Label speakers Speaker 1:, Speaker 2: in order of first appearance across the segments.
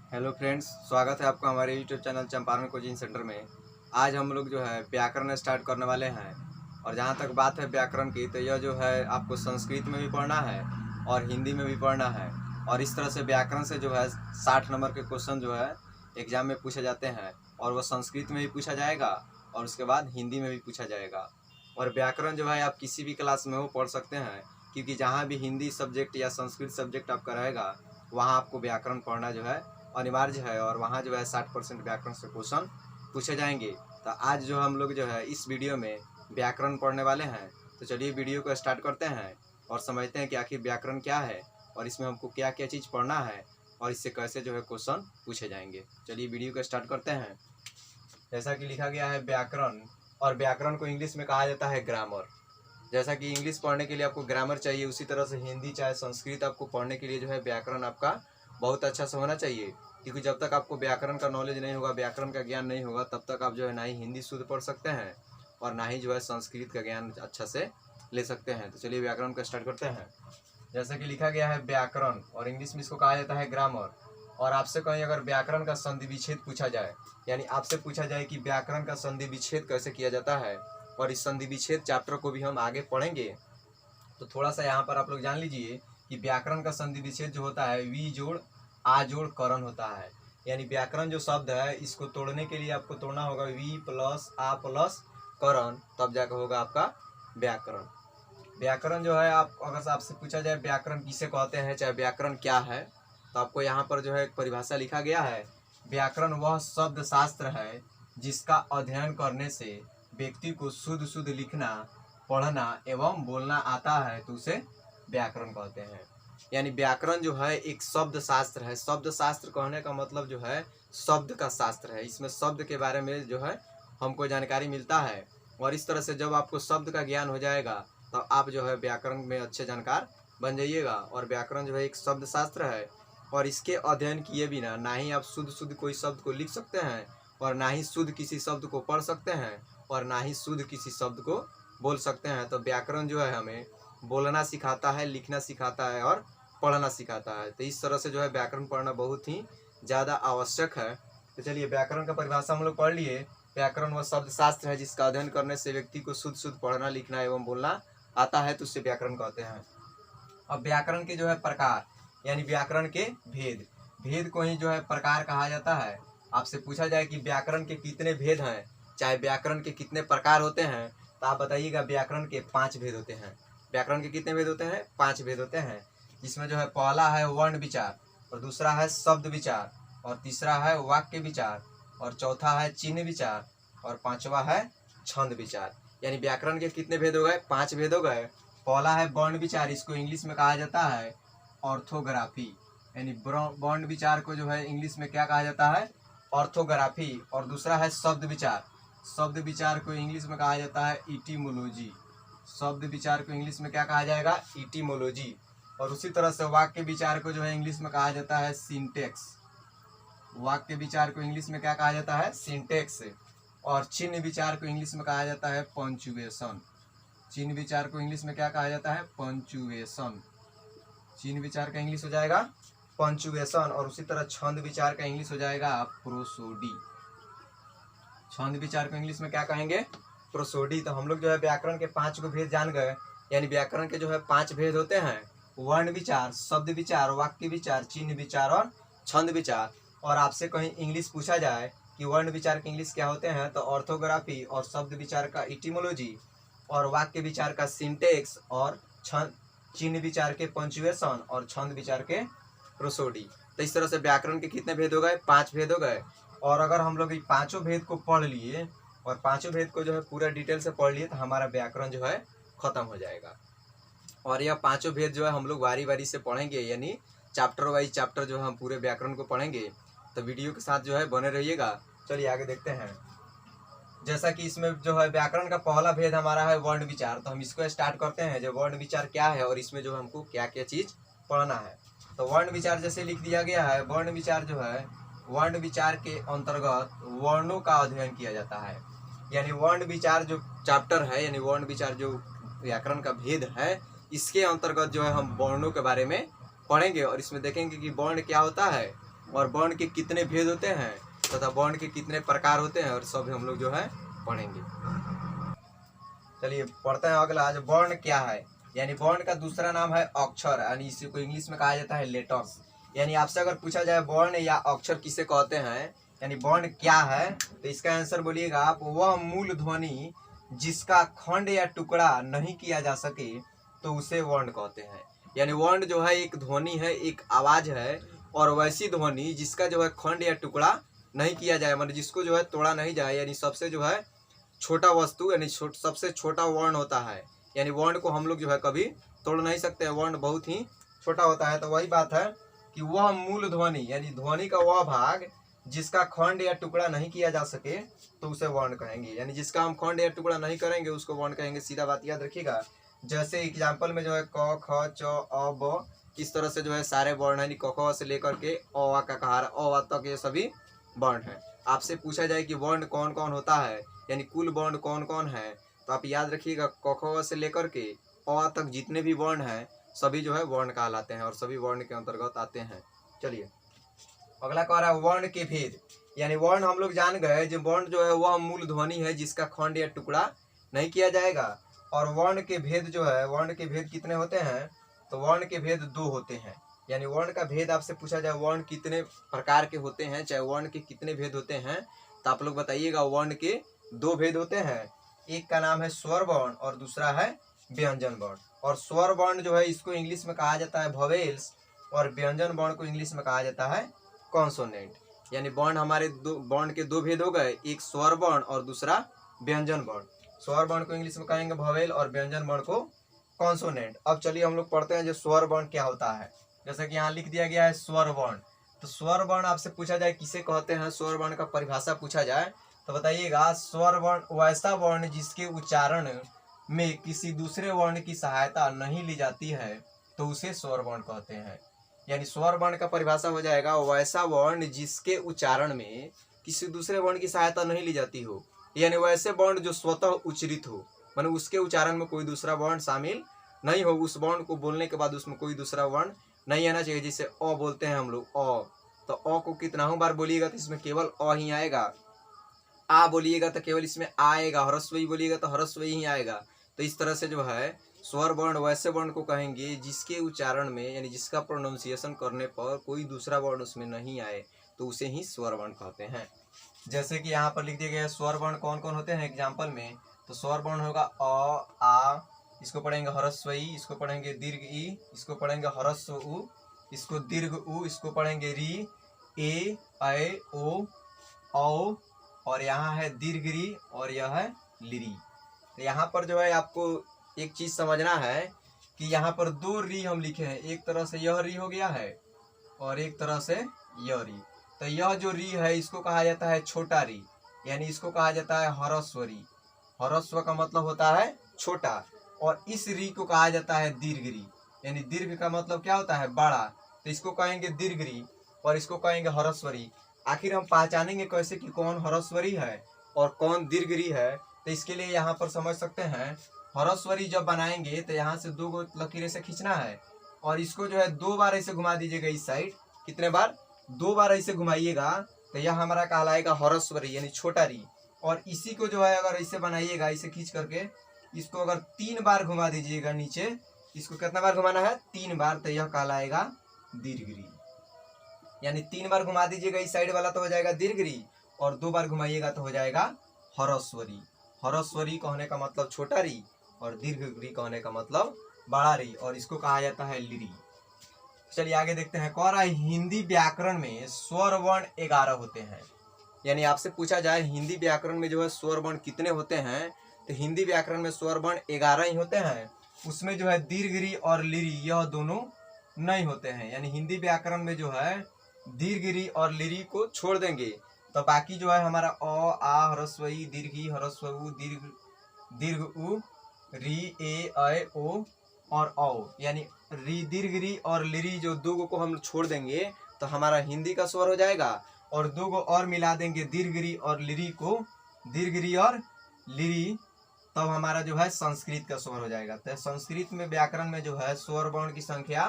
Speaker 1: Hello friends, स्वागत है आपका हमारे YouTube channel Champaran coaching centre में। आज हम लोग जो है व्याकरण स्टार्ट करने वाले हैं। और जहाँ तक बात है व्याकरण की, तो यह जो है आपको संस्कृत में भी पढ़ना है और हिंदी में भी पढ़ना है। और इस तरह से व्याकरण से जो है 60 नंबर के क्वेश्चन जो है एग्जाम में पूछे जाते हैं। और वह संस्कृत में भी पूछा जाएगा और उसके बाद हिंदी में भी पूछा जाएगा। और व्याकरण जो है आप किसी भी क्लास में हो पढ़ सकते हैं, क्योंकि जहाँ भी हिंदी सब्जेक्ट या संस्कृत सब्जेक्ट आपका रहेगा वहाँ आपको व्याकरण पढ़ना जो है अनिवार्य है। और वहाँ जो है 60% व्याकरण से क्वेश्चन पूछे जाएंगे। तो आज जो हम लोग जो है इस वीडियो में व्याकरण पढ़ने वाले हैं। तो चलिए वीडियो को स्टार्ट करते हैं और समझते हैं कि आखिर व्याकरण क्या है और इसमें हमको क्या क्या चीज़ पढ़ना है और इससे कैसे जो है क्वेश्चन पूछे जाएंगे। चलिए वीडियो को स्टार्ट करते हैं। जैसा कि लिखा गया है व्याकरण, और व्याकरण को इंग्लिश में कहा जाता है ग्रामर। जैसा कि इंग्लिश पढ़ने के लिए आपको ग्रामर चाहिए, उसी तरह से हिंदी चाहे संस्कृत आपको पढ़ने के लिए जो है व्याकरण आपका बहुत अच्छा से होना चाहिए। क्योंकि जब तक आपको व्याकरण का नॉलेज नहीं होगा, व्याकरण का ज्ञान नहीं होगा, तब तक आप जो है ना ही हिंदी शुद्ध पढ़ सकते हैं और ना ही जो है संस्कृत का ज्ञान अच्छा से ले सकते हैं। तो चलिए व्याकरण का स्टार्ट करते हैं। जैसा कि लिखा गया है व्याकरण, और इंग्लिश में इसको कहा जाता है ग्रामर। और आपसे कहीं अगर व्याकरण का संधि विच्छेद पूछा जाए, यानी आपसे पूछा जाए कि व्याकरण का संधि विच्छेद कैसे किया जाता है, और इस संधि विच्छेद चैप्टर को भी हम आगे पढ़ेंगे, तो थोड़ा सा यहाँ पर आप लोग जान लीजिए कि व्याकरण का संधि विच्छेद जो होता है वी जोड़ आ जोड़ करण होता है। यानी व्याकरण जो शब्द है इसको तोड़ने के लिए आपको तोड़ना होगा वी प्लस आ प्लस करण, तब जाकर होगा आपका व्याकरण। व्याकरण जो है आप अगर आपसे पूछा जाए व्याकरण किसे कहते हैं, चाहे व्याकरण क्या है, तो आपको यहाँ पर जो है एक परिभाषा लिखा गया है। व्याकरण वह शब्द शास्त्र है जिसका अध्ययन करने से व्यक्ति को शुद्ध शुद्ध लिखना, पढ़ना एवं बोलना आता है, तो उसे व्याकरण कहते हैं। यानी व्याकरण जो है एक शब्द शास्त्र है। शब्द शास्त्र कहने का मतलब जो है शब्द का शास्त्र है। इसमें शब्द के बारे में जो है हमको जानकारी मिलता है। और इस तरह से जब आपको शब्द का ज्ञान हो जाएगा तो आप जो है व्याकरण में अच्छे जानकार बन जाइएगा। और व्याकरण जो है एक शब्द शास्त्र है, और इसके अध्ययन किए बिना ना ही आप शुद्ध शुद्ध कोई शब्द को लिख सकते हैं, और ना ही शुद्ध किसी शब्द को पढ़ सकते हैं, और ना ही शुद्ध किसी शब्द को बोल सकते हैं। तो व्याकरण जो है हमें बोलना सिखाता है, लिखना सिखाता है और पढ़ना सिखाता है। तो इस तरह से जो है व्याकरण पढ़ना बहुत ही ज़्यादा आवश्यक है। तो चलिए व्याकरण का परिभाषा हम लोग पढ़ लिए। व्याकरण वह शब्द शास्त्र है जिसका अध्ययन करने से व्यक्ति को शुद्ध शुद्ध पढ़ना, लिखना एवं बोलना आता है, तो उससे व्याकरण कहते हैं। अब व्याकरण के जो है प्रकार, यानी व्याकरण के भेद, भेद को ही जो है प्रकार कहा जाता है। आपसे पूछा जाए कि व्याकरण के कितने भेद हैं, चाहे व्याकरण के कितने प्रकार होते हैं, तो आप बताइएगा व्याकरण के 5 भेद होते हैं। व्याकरण के कितने भेद होते हैं? 5 भेद होते हैं। जिसमें जो है पहला है वर्ण विचार, और दूसरा है शब्द विचार, और तीसरा है वाक्य विचार, और चौथा है चिन्ह विचार, और पांचवा है छंद विचार। यानी व्याकरण के कितने भेद हो गए? 5 भेद हो गए। पहला है वर्ण विचार, इसको इंग्लिश में कहा जाता है ऑर्थोग्राफी। यानी वर्ण विचार को जो है इंग्लिश में क्या कहा जाता है? ऑर्थोग्राफी। और दूसरा है शब्द विचार, शब्द विचार को इंग्लिश में कहा जाता है इटिमोलॉजी। शब्द विचार को इंग्लिश में क्या कहा जाएगा? इटिमोलॉजी। और उसी तरह से वाक्य विचार को जो है इंग्लिश में कहा जाता है सिंटेक्स। वाक्य विचार को इंग्लिश में क्या कहा जाता है? सिंटेक्स। और चिन्ह विचार को इंग्लिश में कहा जाता है पंक्चुएशन। चिन्ह विचार को इंग्लिश में क्या कहा जाता है? पंक्चुएशन। चिन्ह विचार का इंग्लिश हो जाएगा पंक्चुएशन। और उसी तरह छंद विचार का इंग्लिश हो जाएगा प्रोसोडी। छंद विचार को इंग्लिश में क्या कहेंगे? प्रोसोडी। तो हम लोग जो है व्याकरण के 5 को भेद जान गए। यानी व्याकरण के जो है 5 भेद होते हैं, वर्ण विचार, शब्द विचार, वाक्य विचार, चिन्ह विचार और छंद विचार। और आपसे कहीं इंग्लिश पूछा जाए कि वर्ण विचार के इंग्लिश क्या होते हैं, तो ऑर्थोग्राफी, और शब्द विचार का इटिमोलॉजी, और वाक्य विचार का सिंटेक्स, और चिन्ह विचार के पंक्चुएशन, और छंद विचार के प्रोसोडी। तो इस तरह से व्याकरण के कितने भेद हो गए? 5 भेद हो गए। और अगर हम लोग ये 5 भेद को पढ़ लिए और 5 भेद को जो है पूरा डिटेल से पढ़ लिए, तो हमारा व्याकरण जो है खत्म हो जाएगा। और यह 5 भेद जो है हम लोग बारी बारी से पढ़ेंगे, यानी चैप्टर वाइज चैप्टर जो है हम पूरे व्याकरण को पढ़ेंगे। तो वीडियो के साथ जो है बने रहिएगा। चलिए आगे देखते हैं। जैसा कि इसमें जो है व्याकरण का पहला भेद हमारा है वर्ण विचार, तो हम इसको स्टार्ट करते हैं। जो वर्ण विचार क्या है और इसमें जो हमको क्या क्या चीज़ पढ़ना है। तो वर्ण विचार जैसे लिख दिया गया है, वर्ण विचार जो है, वर्ण विचार के अंतर्गत वर्णों का अध्ययन किया जाता है। यानी वर्ण विचार जो चैप्टर है, यानी वर्ण विचार जो व्याकरण का भेद है, इसके अंतर्गत जो है हम वर्णों के बारे में पढ़ेंगे। और इसमें देखेंगे कि वर्ण क्या होता है, और वर्ण के कितने भेद होते हैं तथा वर्ण के कितने प्रकार होते हैं, और सब हम लोग जो है पढ़ेंगे। चलिए पढ़ते हैं अगला। आज वर्ण क्या है, यानी वर्ण का दूसरा नाम है अक्षर, यानी इसी को इंग्लिश में कहा जाता है लेटर्स। यानी आपसे अगर पूछा जाए वर्ण या अक्षर किसे कहते हैं, यानी वर्ण क्या है, तो इसका आंसर बोलिएगा आप, वह मूल ध्वनि जिसका खंड या टुकड़ा नहीं किया जा सके तो उसे वर्ण कहते हैं। यानी वर्ण जो है एक ध्वनि है, एक आवाज है, और वैसी ध्वनि जिसका जो है खंड या टुकड़ा नहीं किया जाए, मतलब जिसको जो है तोड़ा नहीं जाए, यानी सबसे जो है छोटा वस्तु, यानी सबसे छोटा वर्ण होता है। यानी वर्ण को हम लोग जो है कभी तोड़ नहीं सकते हैं, वर्ण बहुत ही छोटा होता है। तो वही बात है कि वह मूल ध्वनि, यानी ध्वनि का वह भाग जिसका खंड या टुकड़ा नहीं किया जा सके तो उसे वर्ण कहेंगे। यानी जिसका हम खंड या टुकड़ा नहीं करेंगे उसको वर्ण कहेंगे, सीधा बात याद रखिएगा। जैसे एग्जाम्पल में जो है क ख च अ ब, इस तरह से जो है सारे वर्ण है, क ख से लेकर के अ का कहार अ तक ये सभी वर्ण है। आपसे पूछा जाए कि वर्ण कौन कौन होता है, यानी कुल वर्ण कौन कौन है, तो आप याद रखिएगा क ख से लेकर के अ तक जितने भी वर्ण हैं सभी जो है वर्ण कहलाते हैं और सभी वर्ण के अंतर्गत आते हैं। चलिए अगला कह रहा है वर्ण के भेद। यानी वर्ण हम लोग जान गए, जो वर्ण जो है वह मूल ध्वनि है जिसका खंड या टुकड़ा नहीं किया जाएगा। और वर्ण के भेद जो है, वर्ण के भेद कितने होते हैं, तो वर्ण के भेद 2 होते हैं। यानी वर्ण का भेद आपसे पूछा जाए वर्ण कितने प्रकार के होते हैं, चाहे वर्ण के कितने भेद होते हैं, तो आप लोग बताइएगा। वर्ण के 2 भेद होते हैं, एक का नाम है स्वर वर्ण और दूसरा है व्यंजन वर्ण। और स्वर वर्ण जो है इसको इंग्लिश में कहा जाता है वोवेल्स, और व्यंजन वर्ण को इंग्लिश में कहा जाता है कॉन्सोनेंट। यानी वर्ण हमारे वर्ण के 2 भेद हो गए, एक स्वर वर्ण और दूसरा व्यंजन वर्ण। स्वर वर्ण को इंग्लिश में कहेंगे वोवेल और व्यंजन वर्ण को कॉन्सोनेंट। अब चलिए हम लोग पढ़ते हैं जो स्वर वर्ण क्या होता है। जैसा कि यहाँ लिख दिया गया है स्वर वर्ण। तो स्वर वर्ण आपसे पूछा जाए किसे कहते हैं, स्वर वर्ण का परिभाषा पूछा जाए तो बताइएगा। स्वर वर्ण वैसा वर्ण जिसके उच्चारण में किसी दूसरे वर्ण की सहायता नहीं ली जाती है तो उसे स्वर वर्ण कहते हैं। यानी स्वर वर्ण का परिभाषा हो जाएगा वैसा वर्ण जिसके उच्चारण में किसी दूसरे वर्ण की सहायता नहीं ली जाती हो, यानी वैसे वर्ण जो स्वतः उच्चरित हो, माने उसके उच्चारण में कोई दूसरा वर्ण शामिल नहीं हो, उस वर्ण को बोलने के बाद उसमें कोई दूसरा वर्ण नहीं आना चाहिए। जैसे अ बोलते हैं हम लोग अ, तो अ को कितना बार बोलिएगा तो इसमें केवल अ ही आएगा। आ बोलिएगा तो केवल इसमें आएगा, ह्रस्व बोलिएगा तो ह्रस्व ही आएगा। तो इस तरह से जो है स्वर वर्ण वैसे वर्ण को कहेंगे जिसके उच्चारण में, यानी जिसका प्रोनाउंसिएशन करने पर कोई दूसरा वर्ण उसमें नहीं आए तो उसे ही स्वर वर्ण कहते हैं। जैसे कि यहाँ पर लिख दिया गया है स्वर वर्ण कौन कौन होते हैं एग्जाम्पल में। तो स्वर वर्ण होगा अ आ, इसको पढ़ेंगे ह्रस्व ई, इसको पढ़ेंगे दीर्घ ई, इसको पढ़ेंगे ह्रस्व उ, इसको दीर्घ उ, इसको पढ़ेंगे री, ए ऐ ओ औ, और यहाँ है दीर्घ री और यह है लिरी। तो यहाँ पर जो है आपको एक चीज समझना है कि यहाँ पर 2 री हम लिखे हैं, एक तरह से यह री हो गया है और एक तरह से यह री। तो यह जो री है इसको कहा जाता है छोटा री, यानी इसको कहा जाता है ह्रस्व री। ह्रस्व का मतलब होता है छोटा, और इस री को कहा जाता है दीर्घ री, यानी दीर्घ का मतलब क्या होता है बड़ा, तो इसको कहेंगे दीर्घ री और इसको कहेंगे ह्रस्व री। आखिर हम पहचानेंगे कैसे कि कौन ह्रस्व री है और कौन दीर्घ री है, तो इसके लिए यहाँ पर समझ सकते हैं। ह्रस्व री जब बनाएंगे तो यहाँ से 2 लकीरें से खींचना है और इसको जो है 2 बार ऐसे घुमा दीजिएगा इस साइड। कितने बार? 2 बार ऐसे घुमाइएगा तो यह हमारा कहलाएगा ह्रस्व री यानी छोटा री। और इसी को जो है अगर ऐसे बनाइएगा, इसे खींच करके इसको अगर 3 बार घुमा दीजिएगा नीचे, इसको कितना बार घुमाना है? 3 बार, तो यह कहलाएगा दीर्घ री। यानी 3 बार घुमा दीजिएगा इस साइड वाला तो हो जाएगा दीर्घ री, और 2 बार घुमाइएगा तो हो जाएगा ह्रस्व री। ह्रस्व री कहने का मतलब छोटा री और दीर्घ री कहने का मतलब बड़ा री, और इसको कहा जाता है लिरी। चलिए आगे देखते हैं। कह रहा है हिंदी व्याकरण में स्वर वर्ण 11 होते हैं। यानी आपसे पूछा जाए हिंदी व्याकरण में जो है स्वर वर्ण कितने होते हैं, तो हिंदी व्याकरण में स्वर वर्ण 11 ही होते हैं। उसमें जो है दीर्घ री और लिरी यह दोनों नहीं होते हैं। यानी हिंदी व्याकरण में जो है दीर्घ री और लिरी को छोड़ देंगे तो बाकी जो है हमारा अ आ ह्रस्व ई दीर्घ ई ह्रस्व उ दीर्घ उ री ए ऐ ओ और औ, यानी री दीर्घ री और लिरी जो 2 को हम छोड़ देंगे तो हमारा हिंदी का स्वर हो जाएगा, और 2 और मिला देंगे दीर्घ री और लिरी को, दीर्घ री और लिरी, तब हमारा जो है संस्कृत का स्वर हो जाएगा। तो संस्कृत में व्याकरण में जो है स्वर वर्ण की संख्या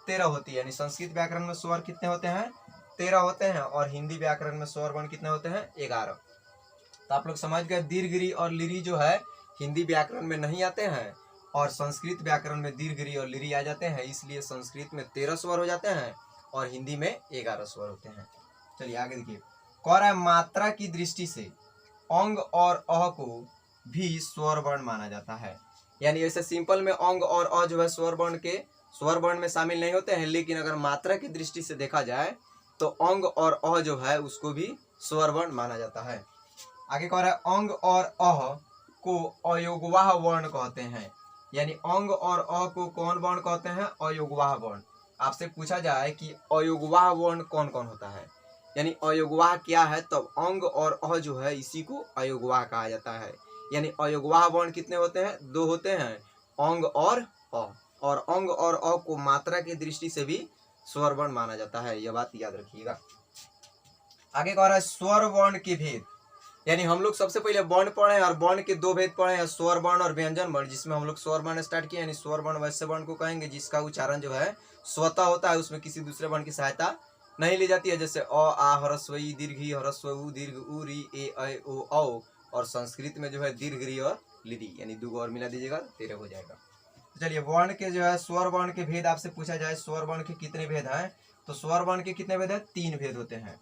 Speaker 1: 13 होती है। यानी संस्कृत व्याकरण में स्वर कितने होते हैं? 13 होते हैं और हिंदी व्याकरण में स्वर वर्ण कितने होते हैं 11। तो आप लोग समझ गए दीर्घ री और लिरी जो है हिंदी व्याकरण में नहीं आते हैं और संस्कृत व्याकरण में दीर्घ री और लिरी आ जाते हैं, इसलिए संस्कृत में 13 स्वर हो जाते हैं और हिंदी में 11 स्वर होते हैं। चलिए आगे देखिए, कह रहा है मात्रा की दृष्टि से अंग और अ को भी स्वर वर्ण माना जाता है। यानी ऐसे सिंपल में अंग और अ जो है स्वर वर्ण में शामिल नहीं होते हैं, लेकिन अगर मात्रा की दृष्टि से देखा जाए तो अंग और अ जो है उसको भी स्वर वर्ण माना जाता है। आगे कह रहा है अंग और अ को अयोगवाह वर्ण कहते हैं। यानी अंग और अ को कौन वर्ण कहते हैं? अयोगवाह वर्ण। आपसे पूछा जाए कि अयोगवाह वर्ण कौन कौन होता है, यानी अयोगवाह क्या है, तब अंग और अ जो है इसी को अयोगवाह कहा जाता है। यानी अयोगवाह वर्ण कितने होते हैं? 2 होते हैं, अंग और अ। और अंग और अ को मात्रा की दृष्टि से भी स्वर वर्ण माना जाता है, यह बात याद रखिएगा। आगे कह रहा है स्वर वर्ण के भेद। यानी हम लोग सबसे पहले वर्ण पढ़े और वर्ण के 2 भेद पढ़े हैं, स्वर वर्ण और व्यंजन वर्ण, जिसमें हम लोग स्वर वर्ण स्टार्ट किए। यानी स्वर वर्ण वैसे वर्ण को कहेंगे जिसका उच्चारण जो है स्वतः होता है, उसमें किसी दूसरे वर्ण की सहायता नहीं ली जाती है, जैसे अ आ ह्रस्व ई दीर्घ ई ह्रस्व उ दीर्घ उ री ए ऐ ओ औ। और संस्कृत में जो है दीर्घ री और लिरी, यानी 2 और मिला दीजिएगा 13 हो जाएगा। तो चलिए वर्ण के जो है स्वर वर्ण के भेद आपसे पूछा जाए, स्वर वर्ण के कितने भेद हैं? तो स्वर वर्ण के कितने भेद हैं? 3 भेद होते हैं।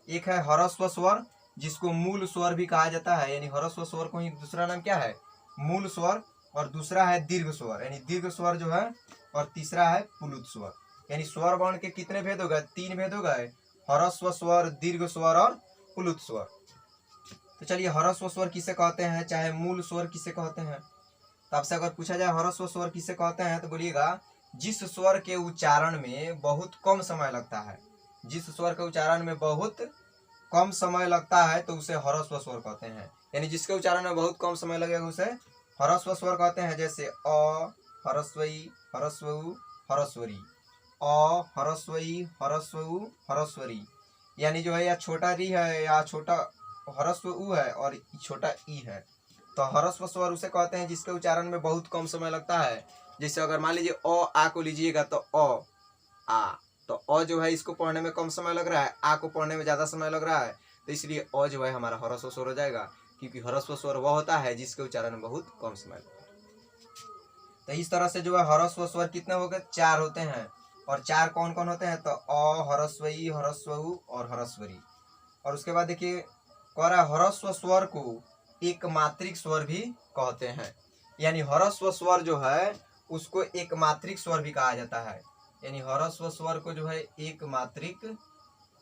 Speaker 1: एक है ह्रस्व स्वर, जिसको मूल स्वर भी कहा जाता है, यानी ह्रस्व स्वर को ही दूसरा नाम क्या है? मूल स्वर। और दूसरा है दीर्घ स्वर, यानी दीर्घ स्वर जो है, और तीसरा है पुलुत स्वर। यानी स्वर वर्ण के कितने भेद हो गए? 3 भेद हो गए, ह्रस्व स्वर, दीर्घ स्वर और पुलुत स्वर। तो चलिए ह्रस्व स्वर किसे कहते हैं, चाहे मूल स्वर किसे कहते हैं? तो आपसे अगर पूछा जाए ह्रस्व स्वर किसे कहते हैं, तो बोलिएगा जिस स्वर के उच्चारण में बहुत कम समय लगता है। जिस स्वर के उच्चारण में बहुत कम समय लगता है तो उसे ह्रस्व स्वर कहते हैं। यानी जिसके उच्चारण में बहुत कम समय लगेगा उसे ह्रस्व स्वर कहते हैं। जैसे अ ह्रस्व ई ह्रस्व उ ह्रस्वरी, अ ह्रस्व ई ह्रस्व उ ह्रस्वरी। यानी जो है या छोटा री है या छोटा ह्रस्व उ है और छोटा ई है, तो ह्रस्व स्वर उसे कहते हैं जिसके उच्चारण में बहुत कम समय लगता है। जैसे अगर मान लीजिए अ आ को लीजिएगा तो अ आ, तो अ जो है इसको पढ़ने में कम समय लग रहा है, आ को पढ़ने में ज्यादा समय लग रहा है, तो इसलिए अ जो है हमारा ह्रस्व स्वर हो जाएगा, क्योंकि ह्रस्व स्वर वह होता है जिसके उच्चारण में बहुत कम समय लगता है। तो इस तरह से जो है ह्रस्व स्वर कितने हो गए? 4 होते हैं। और 4 कौन कौन होते हैं? तो अ ह्रस्व ई ह्रस्व उ और ह्रस्वरी। और उसके बाद देखिए कह रहा है ह्रस्व स्वर को एक मात्रिक स्वर भी कहते हैं। यानी ह्रस्व स्वर जो है उसको एक मात्रिक स्वर भी कहा जाता है। यानी ह्रस्व स्वर को जो है एक मात्रिक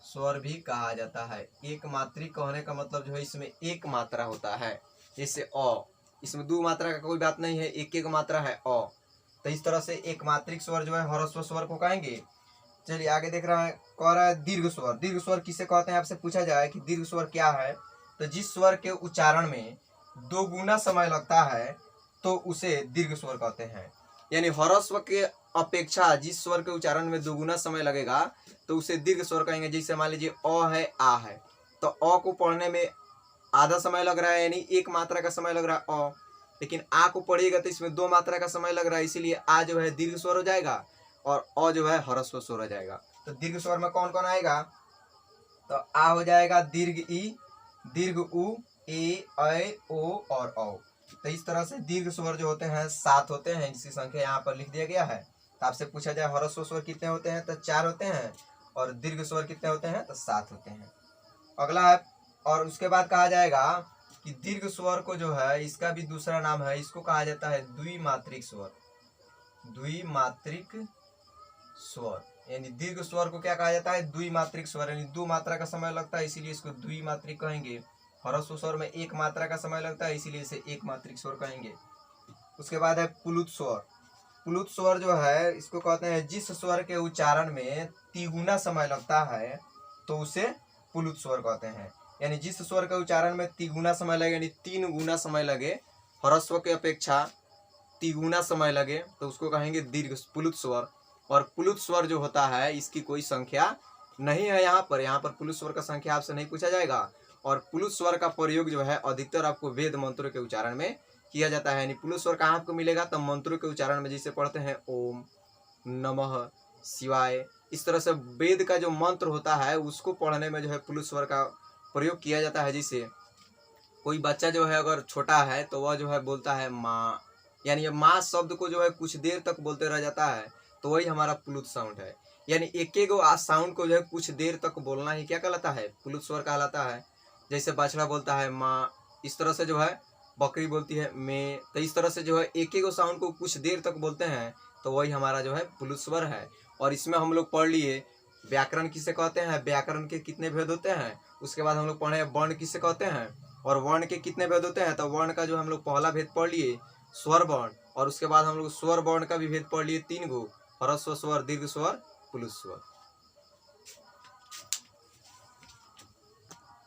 Speaker 1: स्वर भी कहा जाता है। एक मात्रिक कहने का मतलब जो है इसमें एक मात्रा होता है, जैसे अ, इसमें 2 मात्रा का कोई बात नहीं है, एक एक मात्रा है अ। तो इस तरह से एक मात्रिक स्वर जो है ह्रस्व स्वर को कहेंगे। चलिए आगे देख रहा है, कह रहा है दीर्घ स्वर। दीर्घ स्वर किसे कहते हैं? आपसे पूछा जाए कि दीर्घ स्वर क्या है, तो जिस स्वर के उच्चारण में 2 गुना समय लगता है तो उसे दीर्घ स्वर कहते हैं। यानी ह्रस्व के अपेक्षा जिस स्वर के उच्चारण में 2 गुना समय लगेगा तो उसे दीर्घ स्वर कहेंगे। जैसे मान लीजिए अ है आ है, तो अ को पढ़ने में आधा समय लग रहा है, यानी 1 मात्रा का समय लग रहा है अ, लेकिन आ को पढ़िएगा तो इसमें 2 मात्रा का समय लग रहा है, इसीलिए आ जो है दीर्घ स्वर हो जाएगा और अ जो है ह्रस्व स्वर हो जाएगा। तो दीर्घ स्वर में कौन कौन आएगा? तो आ हो जाएगा दीर्घ ई, दीर्घ उ, ए ऐ ओ और औ। तो इस तरह से दीर्घ स्वर जो होते हैं 7 होते हैं, जिसकी संख्या यहाँ पर लिख दिया गया है। तो आपसे पूछा जाए ह्रस्व स्वर कितने होते हैं, तो 4 होते हैं, और दीर्घ स्वर कितने होते हैं, तो 7 होते हैं। अगला है, और उसके बाद कहा जाएगा कि दीर्घ स्वर को जो है इसका भी दूसरा नाम है, इसको कहा जाता है द्विमात्रिक स्वर। द्विमात्रिक स्वर, यानी दीर्घ स्वर को क्या कहा जाता है? द्विमात्रिक स्वर, यानी 2 मात्रा का समय लगता है इसीलिए इसको द्विमात्रिक कहेंगे। ह्रस्व स्वर में 1 मात्रा का समय लगता है इसीलिए इसे एक मात्रिक स्वर कहेंगे। उसके बाद है पुलुत स्वर। पुलुत स्वर जो है इसको कहते हैं जिस स्वर के उच्चारण में 3 गुना समय लगता है तो उसे पुलुत स्वर कहते हैं। यानी जिस स्वर के उच्चारण में 3 गुना समय लगे, यानी 3 गुना समय लगे, ह्रस्व के अपेक्षा 3 गुना समय लगे, तो उसको कहेंगे दीर्घ पुलुत स्वर। और पुलुत स्वर जो होता है इसकी कोई संख्या नहीं है यहाँ पर पुलुत स्वर का संख्या आपसे नहीं पूछा जाएगा। और पुलुत स्वर का प्रयोग जो है अधिकतर आपको वेद मंत्रों के उच्चारण में किया जाता है। यानी पुलुत स्वर कहाँ आपको मिलेगा? तो मंत्रों के उच्चारण में, जैसे पढ़ते हैं ओम नमः शिवाय, इस तरह से वेद का जो मंत्र होता है उसको पढ़ने में जो है प्लुत स्वर का प्रयोग किया जाता है। जिससे कोई बच्चा जो है अगर छोटा है तो वह जो है बोलता है माँ, यानी ये माँ शब्द को जो है कुछ देर तक बोलते रह जाता है, तो वही हमारा प्लुत साउंड है। यानी एक एक साउंड को जो है कुछ देर तक बोलना ही क्या कहलाता है, प्लुत स्वर कहलाता है। जैसे बछड़ा बोलता है माँ, इस तरह से जो है बकरी बोलती है मैं, तो इस तरह से जो है एक एक साउंड को कुछ देर तक बोलते हैं, तो वही हमारा जो है प्लुत स्वर है। और इसमें हम लोग पढ़ लिए व्याकरण किसे कहते हैं, व्याकरण के कितने भेद होते हैं। उसके बाद हम लोग पढ़े वर्ण किसे कहते हैं और वर्ण के कितने भेद होते हैं। तो वर्ण का जो हम लोग पहला भेद पढ़ लिए स्वर वर्ण, और उसके बाद हम लोग स्वर वर्ण का भी भेद पढ़ लिए 3 गो, ह्रस्व स्वर, दीर्घ स्वर, प्लुत स्वर।